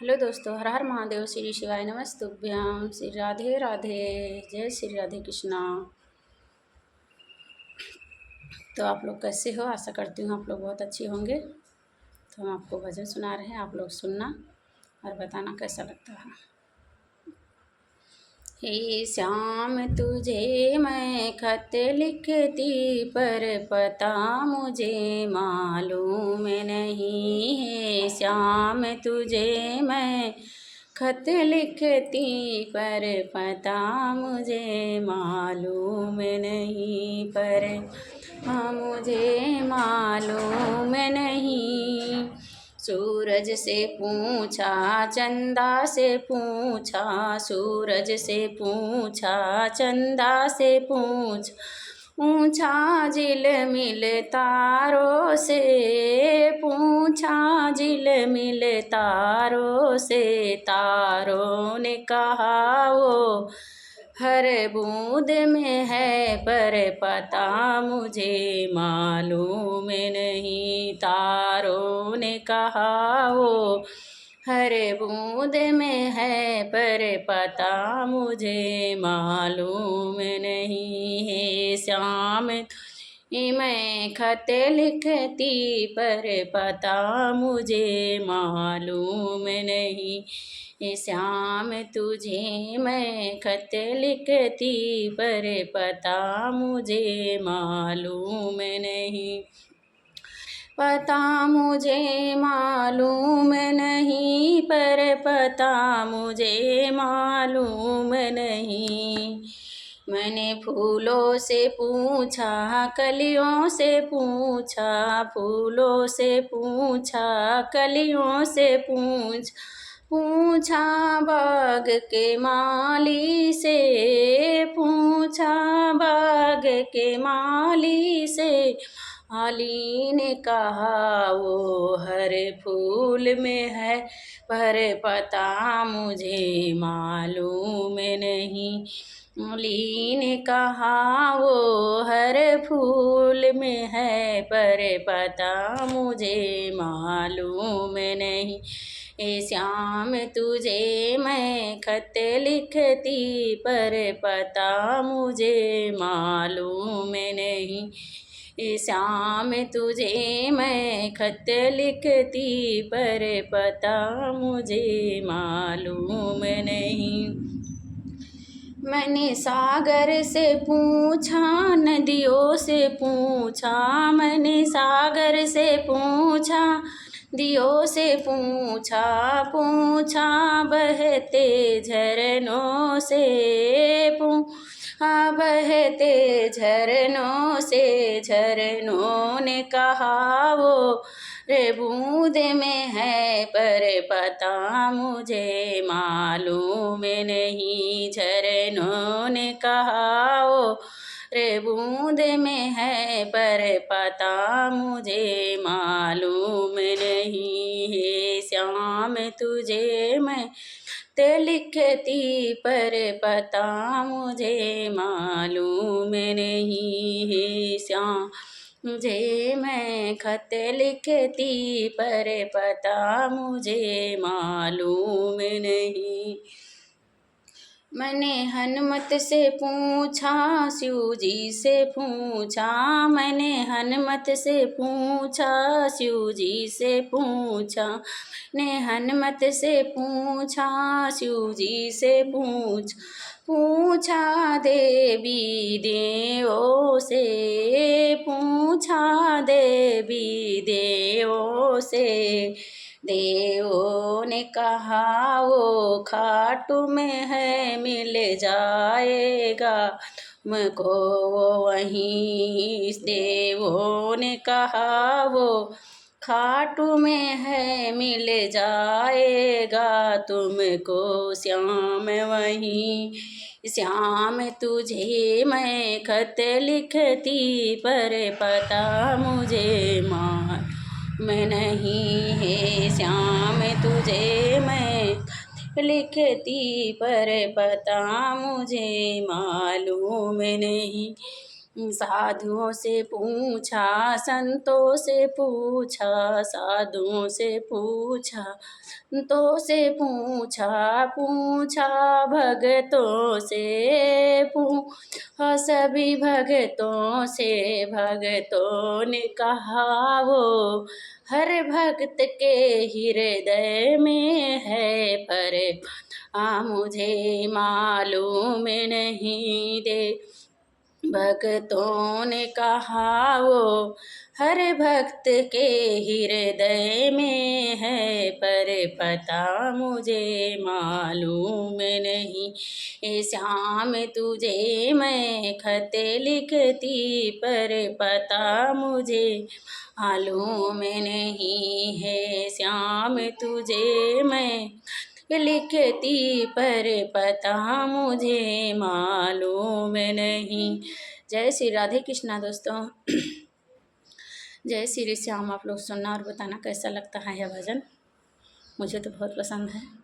Hello दोस्तों, हर हर महादेव, श्री शिवाय नमस्तुभ्यम, श्री राधे राधे, जय श्री राधे कृष्णा। तो आप लोग कैसे हो? आशा करती हूँ आप लोग बहुत अच्छे होंगे। तो हम आपको भजन सुना रहे हैं, आप लोग सुनना और बताना कैसा लगता है। हे श्याम तुझे मैं खत लिखती, पर पता मुझे मालूम नहीं। है श्याम तुझे मैं खत लिखती, पर पता मुझे मालूम नहीं। पर मुझे मालूम नहीं। सूरज से पूछा, चंदा से पूछा, सूरज से पूछा, चंदा से पूछा झिलमिल तारों से, पूछा झिलमिल तारों से। तारों ने कहा वो हर बूंद में है, पर पता मुझे मालूम नहीं। तारों ने कहा वो हर बूंद में है, पर पता मुझे मालूम नहीं। है श्याम मैं खत लिखती, पर पता मुझे मालूम नहीं। श्याम तुझे मैं खत लिखती, पर पता मुझे मालूम नहीं। पता मुझे मालूम नहीं, पर पता मुझे मालूम नहीं। मैंने फूलों से पूछा, कलियों से पूछा, फूलों से पूछा, कलियों से पूछा बाग के माली से, पूछा बाग के माली से। माली ने कहा वो हर फूल में है, पर पता मुझे मालूम नहीं। माली ने कहा वो हर फूल में है, पर पता मुझे मालूम नहीं। श्याम तुझे मैं खत लिखती, पर पता मुझे मालूम नहीं। श्याम तुझे मैं खत लिखती, पर पता मुझे मालूम नहीं। मैंने सागर से पूछा, नदियों से पूछा, मैंने सागर से पूछा, नदियों से पूछा, पूछा बहते झरनों से, बहते झरनों से। झरनों ने कहा वो रे बूंद में है, पर पता मुझे मालूम नहीं। झरनों ने कहा वो रे बूंद में है, पर पता मुझे मालूम नहीं। है श्याम तुझे मैं खत लिखती, पर पता मुझे मालूम नहीं। है श्याम मुझे मैं खत लिखती, पर पता मुझे मालूम नहीं। मैंने हनुमत से पूछा, शिव जी से पूछा, मैंने हनुमत से पूछा, शिव जी से पूछा, मैंने हनुमत से पूछा, शिव जी से पूछा देवी देवों से, पूछा देवी देवों से। देवों ने कहा वो खाटू में है, मिल जाएगा तुमको वहीं। देवों ने कहा वो खाटू में है, मिल जाएगा तुमको श्याम वहीं। श्याम तुझे मैं खत लिखती, पर पता मुझे मालूम नहीं। है श्याम तुझे मैं खत लिखती, पर पता मुझे मालूम नहीं। साधुओं से पूछा, संतों से पूछा, साधुओं से पूछा, संतों से पूछा, पूछा भगतों से पूछा, सभी भगतों से भगतों ने कहा वो हर भक्त के हृदय में है, पर मुझे मालूम नहीं दे। भक्तों ने कहा वो हर भक्त के हृदय में है, पर पता मुझे मालूम नहीं। श्याम तुझे मैं खत लिखती, पर पता मुझे मालूम नहीं है। श्याम तुझे मैं लिखती, पर पता मुझे मालूम नहीं। जय श्री राधे कृष्णा दोस्तों। जय श्री श्याम। आप लोग सुनना और बताना कैसा लगता है यह भजन। मुझे तो बहुत पसंद है।